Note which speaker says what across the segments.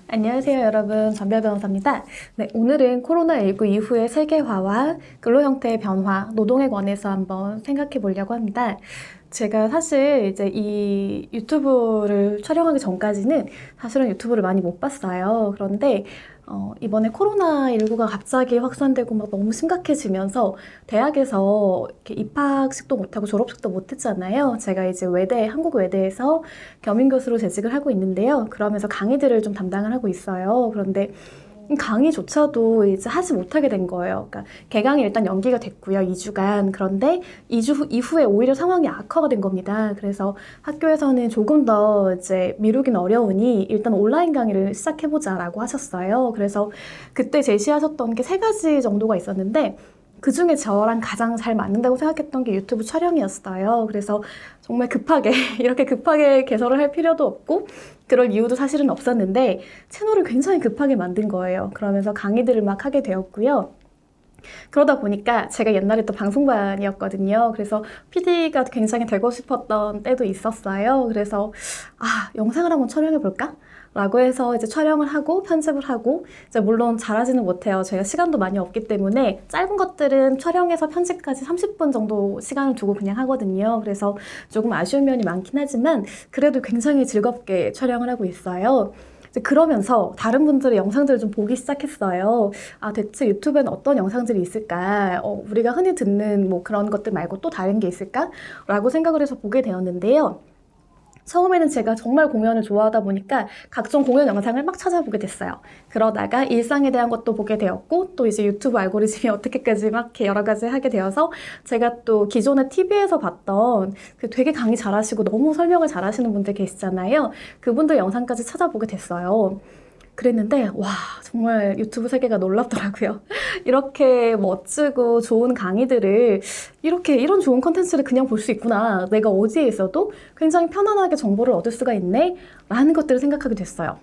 Speaker 1: 안녕하세요, 여러분. 전별 변호사입니다. 네, 오늘은 코로나19 이후의 세계화와 근로 형태의 변화, 노동에 관해서 한번 생각해 보려고 합니다. 제가 사실 이제 이 유튜브를 촬영하기 전까지는 사실은 유튜브를 많이 못 봤어요. 그런데 이번에 코로나19가 갑자기 확산되고 막 너무 심각해지면서 대학에서 이렇게 입학식도 못하고 졸업식도 못했잖아요. 제가 이제 외대, 한국 외대에서 겸임교수로 재직을 하고 있는데요. 그러면서 강의들을 좀 담당을 하고 있어요. 그런데 강의조차도 이제 하지 못하게 된 거예요. 그러니까 개강이 일단 연기가 됐고요. 2주간. 그런데 2주 이후에 오히려 상황이 악화가 된 겁니다. 그래서 학교에서는 조금 더 이제 미루긴 어려우니 일단 온라인 강의를 시작해보자라고 하셨어요. 그래서 그때 제시하셨던 게 세 가지 정도가 있었는데 그 중에 저랑 가장 잘 맞는다고 생각했던 게 유튜브 촬영이었어요. 그래서 정말 급하게, 이렇게 급하게 개설을 할 필요도 없고, 그럴 이유도 사실은 없었는데, 채널을 굉장히 급하게 만든 거예요. 그러면서 강의들을 막 하게 되었고요. 그러다 보니까 제가 옛날에 또 방송반이었거든요. 그래서 PD가 굉장히 되고 싶었던 때도 있었어요. 그래서, 영상을 한번 촬영해볼까? 라고 해서 이제 촬영을 하고 편집을 하고 이제 물론 잘하지는 못해요. 제가 시간도 많이 없기 때문에 짧은 것들은 촬영해서 편집까지 30분 정도 시간을 두고 그냥 하거든요. 그래서 조금 아쉬운 면이 많긴 하지만 그래도 굉장히 즐겁게 촬영을 하고 있어요. 그러면서 다른 분들의 영상들을 좀 보기 시작했어요. 대체 유튜브에는 어떤 영상들이 있을까? 우리가 흔히 듣는 뭐 그런 것들 말고 또 다른 게 있을까? 라고 생각을 해서 보게 되었는데요. 처음에는 제가 정말 공연을 좋아하다 보니까 각종 공연 영상을 막 찾아보게 됐어요. 그러다가 일상에 대한 것도 보게 되었고 또 이제 유튜브 알고리즘이 어떻게까지 막 이렇게 여러 가지 하게 되어서 제가 또 기존에 TV에서 봤던 그 되게 강의 잘하시고 너무 설명을 잘하시는 분들 계시잖아요. 그분들 영상까지 찾아보게 됐어요. 그랬는데 와 정말 유튜브 세계가 놀랍더라고요. 이렇게 멋지고 좋은 강의들을 이런 좋은 컨텐츠를 그냥 볼 수 있구나. 내가 어디에 있어도 굉장히 편안하게 정보를 얻을 수가 있네 라는 것들을 생각하게 됐어요.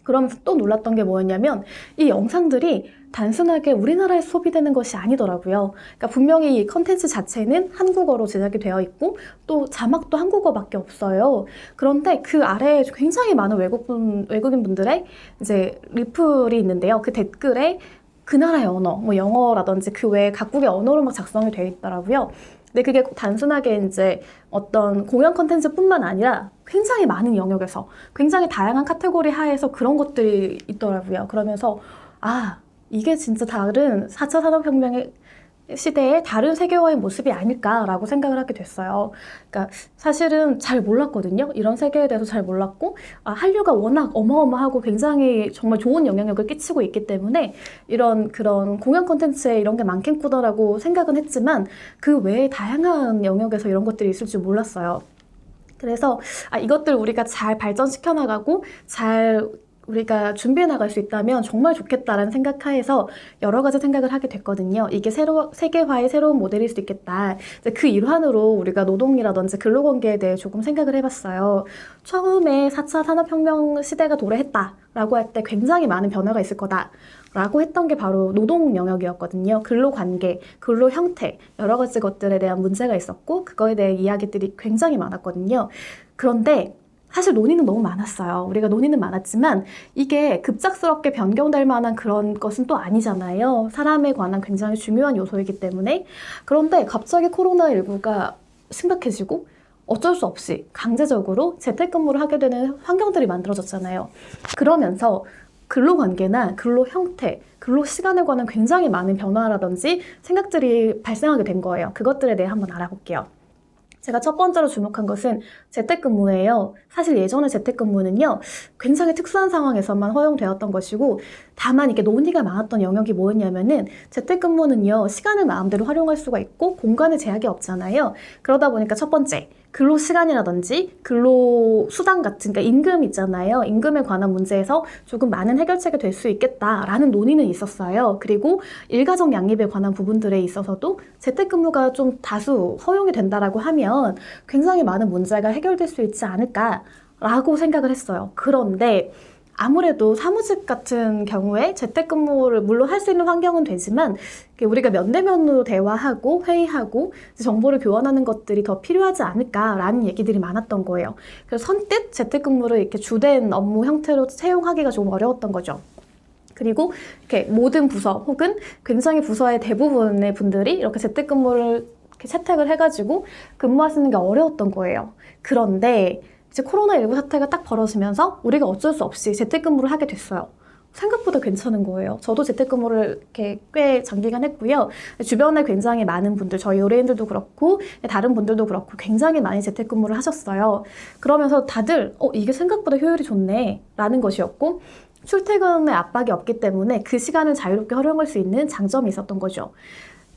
Speaker 1: 그러면서 또 놀랐던 게 뭐였냐면 이 영상들이 단순하게 우리나라에 소비되는 것이 아니더라고요. 그러니까 분명히 이 컨텐츠 자체는 한국어로 제작이 되어 있고 또 자막도 한국어밖에 없어요. 그런데 그 아래에 굉장히 많은 외국인 분들의 이제 리플이 있는데요. 그 댓글에 그 나라의 언어, 뭐 영어라든지 그 외에 각국의 언어로 막 작성이 되어 있더라고요. 근데 그게 단순하게 이제 어떤 공연 컨텐츠뿐만 아니라 굉장히 많은 영역에서 굉장히 다양한 카테고리 하에서 그런 것들이 있더라고요. 그러면서 이게 진짜 다른 4차 산업혁명의 시대의 다른 세계화의 모습이 아닐까라고 생각을 하게 됐어요. 그러니까 사실은 잘 몰랐거든요. 이런 세계에 대해서 잘 몰랐고 한류가 워낙 어마어마하고 굉장히 정말 좋은 영향력을 끼치고 있기 때문에 그런 공연 콘텐츠에 이런 게 많겠구나라고 생각은 했지만 그 외에 다양한 영역에서 이런 것들이 있을 줄 몰랐어요. 그래서 이것들 우리가 잘 발전시켜 나가고 잘 우리가 준비해 나갈 수 있다면 정말 좋겠다라는 생각하에서 여러 가지 생각을 하게 됐거든요. 이게 세계화의 새로운 모델일 수 있겠다. 그 일환으로 우리가 노동이라든지 근로관계에 대해 조금 생각을 해봤어요. 처음에 4차 산업혁명 시대가 도래했다라고 할 때 굉장히 많은 변화가 있을 거다. 라고 했던 게 바로 노동 영역이었거든요. 근로관계, 근로 형태, 여러 가지 것들에 대한 문제가 있었고 그거에 대해 이야기들이 굉장히 많았거든요. 그런데 사실 논의는 너무 많았어요. 우리가 논의는 많았지만 이게 급작스럽게 변경될 만한 그런 것은 또 아니잖아요. 사람에 관한 굉장히 중요한 요소이기 때문에. 그런데 갑자기 코로나19가 심각해지고 어쩔 수 없이 강제적으로 재택근무를 하게 되는 환경들이 만들어졌잖아요. 그러면서 근로관계나 근로 형태, 근로 시간에 관한 굉장히 많은 변화라든지 생각들이 발생하게 된 거예요. 그것들에 대해 한번 알아볼게요. 제가 첫 번째로 주목한 것은 재택근무예요. 사실 예전에 재택근무는요, 굉장히 특수한 상황에서만 허용되었던 것이고, 다만 이게 논의가 많았던 영역이 뭐였냐면은, 재택근무는요, 시간을 마음대로 활용할 수가 있고, 공간에 제약이 없잖아요. 그러다 보니까 첫 번째, 근로시간이라든지 근로수당 같은, 그러니까 임금 있잖아요. 임금에 관한 문제에서 조금 많은 해결책이 될 수 있겠다라는 논의는 있었어요. 그리고 일가정 양립에 관한 부분들에 있어서도 재택근무가 좀 다수 허용이 된다라고 하면 굉장히 많은 문제가 해결될 수 있지 않을까라고 생각을 했어요. 그런데 아무래도 사무직 같은 경우에 재택근무를 물론 할 수 있는 환경은 되지만 우리가 면대면으로 대화하고 회의하고 정보를 교환하는 것들이 더 필요하지 않을까라는 얘기들이 많았던 거예요. 그래서 선뜻 재택근무를 이렇게 주된 업무 형태로 채용하기가 좀 어려웠던 거죠. 그리고 이렇게 모든 부서 혹은 굉장히 부서의 대부분의 분들이 이렇게 재택근무를 이렇게 채택을 해가지고 근무하시는 게 어려웠던 거예요. 그런데 이제 코로나19 사태가 딱 벌어지면서 우리가 어쩔 수 없이 재택근무를 하게 됐어요. 생각보다 괜찮은 거예요. 저도 재택근무를 이렇게 꽤 장기간 했고요. 주변에 굉장히 많은 분들, 저희 의뢰인들도 그렇고 다른 분들도 그렇고 굉장히 많이 재택근무를 하셨어요. 그러면서 다들 이게 생각보다 효율이 좋네 라는 것이었고, 출퇴근의 압박이 없기 때문에 그 시간을 자유롭게 활용할 수 있는 장점이 있었던 거죠.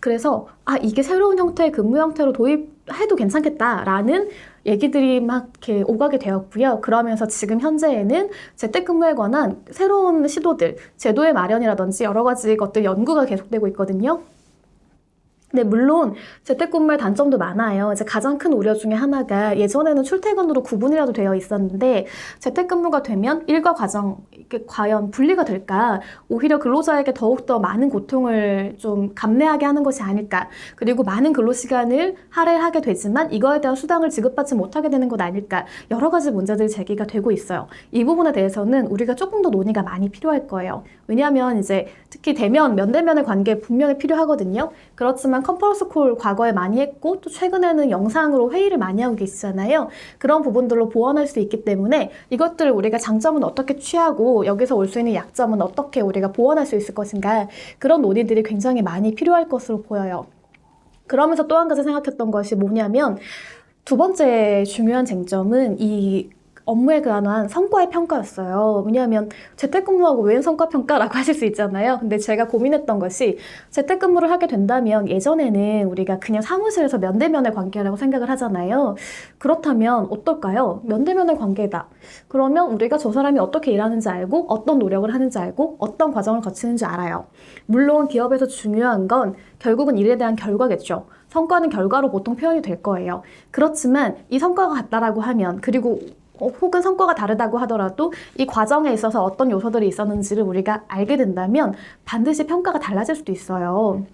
Speaker 1: 그래서 이게 새로운 형태의 근무 형태로 도입해도 괜찮겠다라는 얘기들이 막 이렇게 오가게 되었고요. 그러면서 지금 현재에는 재택근무에 관한 새로운 시도들, 제도의 마련이라든지 여러 가지 것들 연구가 계속되고 있거든요. 네, 물론 재택근무의 단점도 많아요. 이제 가장 큰 우려 중에 하나가 예전에는 출퇴근으로 구분이라도 되어 있었는데 재택근무가 되면 일과 가정 이게 과연 분리가 될까? 오히려 근로자에게 더욱더 많은 고통을 좀 감내하게 하는 것이 아닐까? 그리고 많은 근로시간을 할애하게 되지만 이거에 대한 수당을 지급받지 못하게 되는 것 아닐까? 여러 가지 문제들이 제기가 되고 있어요. 이 부분에 대해서는 우리가 조금 더 논의가 많이 필요할 거예요. 왜냐하면 이제 특히 면대면의 관계 분명히 필요하거든요. 그렇지만 컨퍼런스 콜 과거에 많이 했고 또 최근에는 영상으로 회의를 많이 하고 계시잖아요. 그런 부분들로 보완할 수 있기 때문에 이것들을 우리가 장점은 어떻게 취하고 여기서 올 수 있는 약점은 어떻게 우리가 보완할 수 있을 것인가, 그런 논의들이 굉장히 많이 필요할 것으로 보여요. 그러면서 또 한 가지 생각했던 것이 뭐냐면, 두 번째 중요한 쟁점은 이 업무에 관한 성과의 평가였어요. 왜냐하면 재택근무하고 웬 성과평가라고 하실 수 있잖아요. 근데 제가 고민했던 것이, 재택근무를 하게 된다면 예전에는 우리가 그냥 사무실에서 면대면의 관계라고 생각을 하잖아요. 그렇다면 어떨까요? 면대면의 관계다. 그러면 우리가 저 사람이 어떻게 일하는지 알고 어떤 노력을 하는지 알고 어떤 과정을 거치는지 알아요. 물론 기업에서 중요한 건 결국은 일에 대한 결과겠죠. 성과는 결과로 보통 표현이 될 거예요. 그렇지만 이 성과가 같다라고 하면, 그리고 혹은 성과가 다르다고 하더라도 이 과정에 있어서 어떤 요소들이 있었는지를 우리가 알게 된다면 반드시 평가가 달라질 수도 있어요.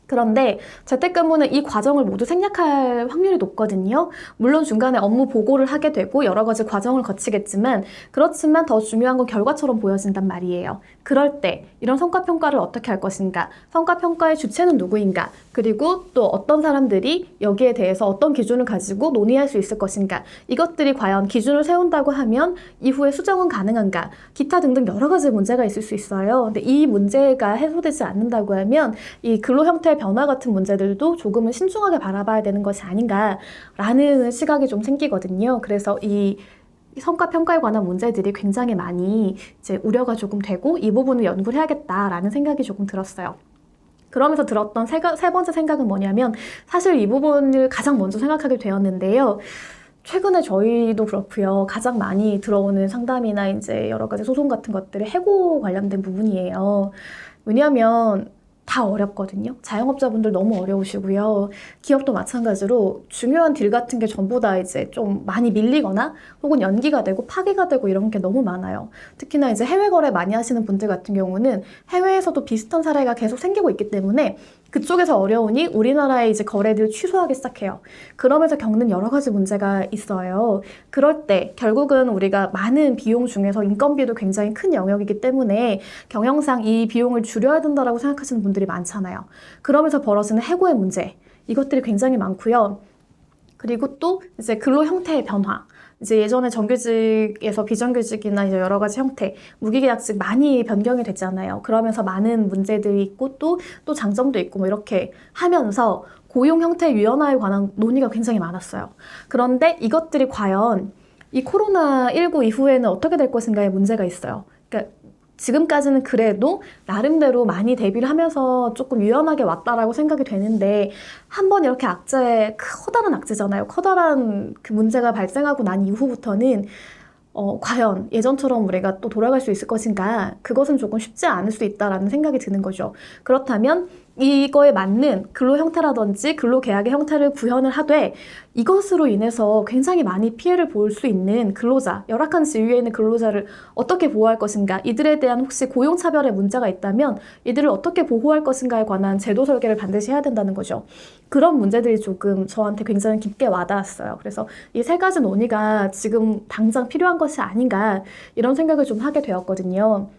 Speaker 1: 그런데 재택근무는 이 과정을 모두 생략할 확률이 높거든요. 물론 중간에 업무 보고를 하게 되고 여러 가지 과정을 거치겠지만, 그렇지만 더 중요한 건 결과처럼 보여진단 말이에요. 그럴 때 이런 성과평가를 어떻게 할 것인가, 성과평가의 주체는 누구인가, 그리고 또 어떤 사람들이 여기에 대해서 어떤 기준을 가지고 논의할 수 있을 것인가, 이것들이 과연 기준을 세운다고 하면 이후에 수정은 가능한가, 기타 등등 여러 가지 문제가 있을 수 있어요. 근데 이 문제가 해소되지 않는다고 하면 이 근로 형태의 변화 같은 문제들도 조금은 신중하게 바라봐야 되는 것이 아닌가라는 시각이 좀 생기거든요. 그래서 이 성과 평가에 관한 문제들이 굉장히 많이 이제 우려가 조금 되고, 이 부분을 연구를 해야겠다라는 생각이 조금 들었어요. 그러면서 들었던 세 번째 생각은 뭐냐면, 사실 이 부분을 가장 먼저 생각하게 되었는데요. 최근에 저희도 그렇고요. 가장 많이 들어오는 상담이나 이제 여러 가지 소송 같은 것들이 해고 관련된 부분이에요. 왜냐하면 다 어렵거든요. 자영업자분들 너무 어려우시고요. 기업도 마찬가지로 중요한 딜 같은 게 전부 다 이제 좀 많이 밀리거나 혹은 연기가 되고 파기가 되고 이런 게 너무 많아요. 특히나 이제 해외 거래 많이 하시는 분들 같은 경우는 해외에서도 비슷한 사례가 계속 생기고 있기 때문에 그쪽에서 어려우니 우리나라의 이제 거래들을 취소하기 시작해요. 그러면서 겪는 여러 가지 문제가 있어요. 그럴 때 결국은 우리가 많은 비용 중에서 인건비도 굉장히 큰 영역이기 때문에 경영상 이 비용을 줄여야 된다라고 생각하시는 분들이 많잖아요. 그러면서 벌어지는 해고의 문제, 이것들이 굉장히 많고요. 그리고 또 이제 근로 형태의 변화. 이제 예전에 정규직에서 비정규직이나 이제 여러 가지 형태, 무기계약직 많이 변경이 됐잖아요. 그러면서 많은 문제들이 있고 또 장점도 있고 뭐 이렇게 하면서 고용 형태 유연화에 관한 논의가 굉장히 많았어요. 그런데 이것들이 과연 이 코로나19 이후에는 어떻게 될 것인가에 문제가 있어요. 그러니까 지금까지는 그래도 나름대로 많이 대비를 하면서 조금 유연하게 왔다라고 생각이 되는데, 한번 이렇게 커다란 악재잖아요. 커다란 그 문제가 발생하고 난 이후부터는 과연 예전처럼 우리가 또 돌아갈 수 있을 것인가, 그것은 조금 쉽지 않을 수 있다라는 생각이 드는 거죠. 그렇다면 이거에 맞는 근로 형태라든지 근로 계약의 형태를 구현을 하되 이것으로 인해서 굉장히 많이 피해를 볼 수 있는 근로자, 열악한 지위에 있는 근로자를 어떻게 보호할 것인가, 이들에 대한 혹시 고용차별의 문제가 있다면 이들을 어떻게 보호할 것인가에 관한 제도 설계를 반드시 해야 된다는 거죠. 그런 문제들이 조금 저한테 굉장히 깊게 와닿았어요. 그래서 이 세 가지 논의가 지금 당장 필요한 것이 아닌가 이런 생각을 좀 하게 되었거든요.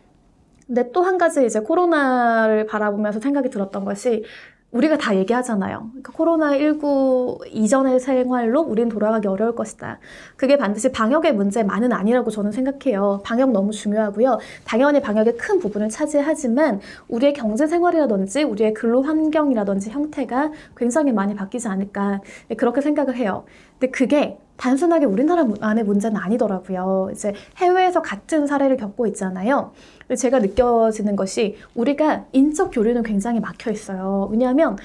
Speaker 1: 근데 또 한 가지 이제 코로나를 바라보면서 생각이 들었던 것이 우리가 다 얘기하잖아요. 그러니까 코로나19 이전의 생활로 우린 돌아가기 어려울 것이다. 그게 반드시 방역의 문제만은 아니라고 저는 생각해요. 방역 너무 중요하고요. 당연히 방역의 큰 부분을 차지하지만 우리의 경제 생활이라든지 우리의 근로 환경이라든지 형태가 굉장히 많이 바뀌지 않을까 그렇게 생각을 해요. 근데 그게 단순하게 우리나라 안의 문제는 아니더라고요. 이제 해외에서 같은 사례를 겪고 있잖아요. 제가 느껴지는 것이 우리가 인적 교류는 굉장히 막혀 있어요. 왜냐하면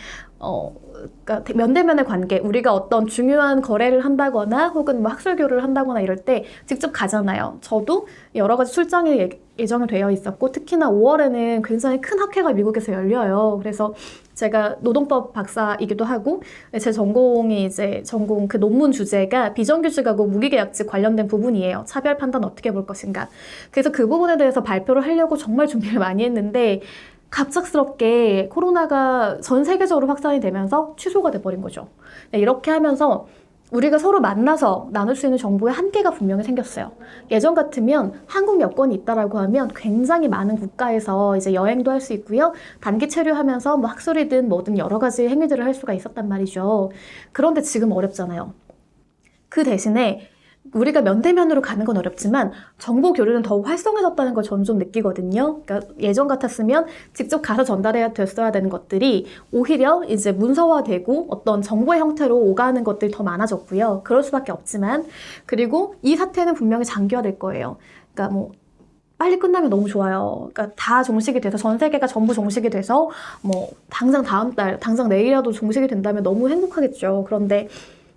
Speaker 1: 그러니까 면대면의 관계, 우리가 어떤 중요한 거래를 한다거나 혹은 뭐 학술 교류를 한다거나 이럴 때 직접 가잖아요. 저도 여러 가지 출장이 예정이 되어 있었고 특히나 5월에는 굉장히 큰 학회가 미국에서 열려요. 그래서 제가 노동법 박사이기도 하고 제 전공이 이제 전공 그 논문 주제가 비정규직하고 무기계약직 관련된 부분이에요. 차별 판단 어떻게 볼 것인가. 그래서 그 부분에 대해서 발표를 하려고 정말 준비를 많이 했는데 갑작스럽게 코로나가 전 세계적으로 확산이 되면서 취소가 돼버린 거죠. 이렇게 하면서 우리가 서로 만나서 나눌 수 있는 정보의 한계가 분명히 생겼어요. 예전 같으면 한국 여권이 있다라고 하면 굉장히 많은 국가에서 이제 여행도 할 수 있고요. 단기 체류하면서 뭐 학술이든 뭐든 여러 가지 행위들을 할 수가 있었단 말이죠. 그런데 지금 어렵잖아요. 그 대신에 우리가 면대면으로 가는 건 어렵지만 정보 교류는 더욱 활성화졌다는 걸 저는 좀 느끼거든요. 그러니까 예전 같았으면 직접 가서 전달해야 됐어야 되는 것들이 오히려 이제 문서화되고 어떤 정보의 형태로 오가는 것들이 더 많아졌고요. 그럴 수밖에 없지만 그리고 이 사태는 분명히 장기화될 거예요. 그러니까 뭐 빨리 끝나면 너무 좋아요. 그러니까 다 종식이 돼서 전 세계가 전부 종식이 돼서 뭐 당장 다음 달, 당장 내일이라도 종식이 된다면 너무 행복하겠죠. 그런데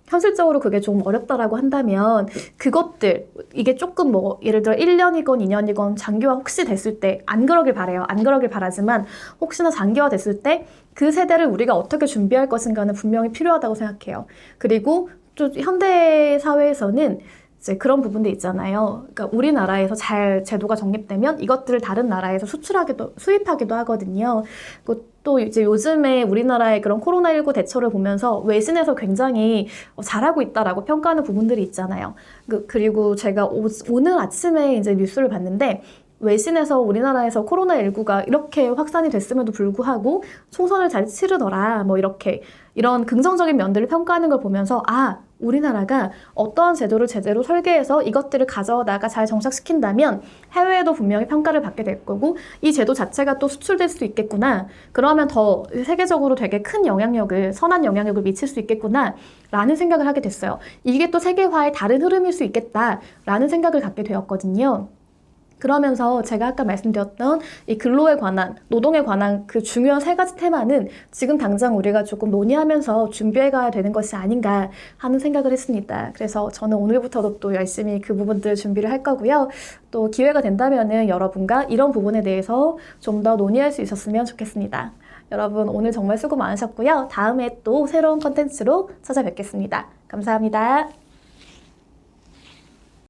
Speaker 1: 현실적으로 그게 좀 어렵다라고 한다면 그것들 이게 조금 뭐 예를 들어 1년이건 2년이건 장기화 혹시 됐을 때 안 그러길 바래요. 안 그러길 바라지만 혹시나 장기화 됐을 때 그 세대를 우리가 어떻게 준비할 것인가는 분명히 필요하다고 생각해요. 그리고 또 현대 사회에서는 이제 그런 부분도 있잖아요. 그러니까 우리나라에서 잘 제도가 정립되면 이것들을 다른 나라에서 수입하기도 하거든요. 또 이제 요즘에 우리나라의 그런 코로나19 대처를 보면서 외신에서 굉장히 잘하고 있다라고 평가하는 부분들이 있잖아요. 그리고 제가 오늘 아침에 이제 뉴스를 봤는데 외신에서 우리나라에서 코로나19가 이렇게 확산이 됐음에도 불구하고 총선을 잘 치르더라. 뭐 이런 긍정적인 면들을 평가하는 걸 보면서 우리나라가 어떠한 제도를 제대로 설계해서 이것들을 가져다가 잘 정착시킨다면 해외에도 분명히 평가를 받게 될 거고 이 제도 자체가 또 수출될 수 있겠구나. 그러면 더 세계적으로 되게 큰 선한 영향력을 미칠 수 있겠구나 라는 생각을 하게 됐어요. 이게 또 세계화의 다른 흐름일 수 있겠다라는 생각을 갖게 되었거든요. 그러면서 제가 아까 말씀드렸던 이 근로에 관한, 노동에 관한 그 중요한 세 가지 테마는 지금 당장 우리가 조금 논의하면서 준비해가야 되는 것이 아닌가 하는 생각을 했습니다. 그래서 저는 오늘부터도 또 열심히 그 부분들 준비를 할 거고요. 또 기회가 된다면은 여러분과 이런 부분에 대해서 좀 더 논의할 수 있었으면 좋겠습니다. 여러분 오늘 정말 수고 많으셨고요. 다음에 또 새로운 컨텐츠로 찾아뵙겠습니다. 감사합니다.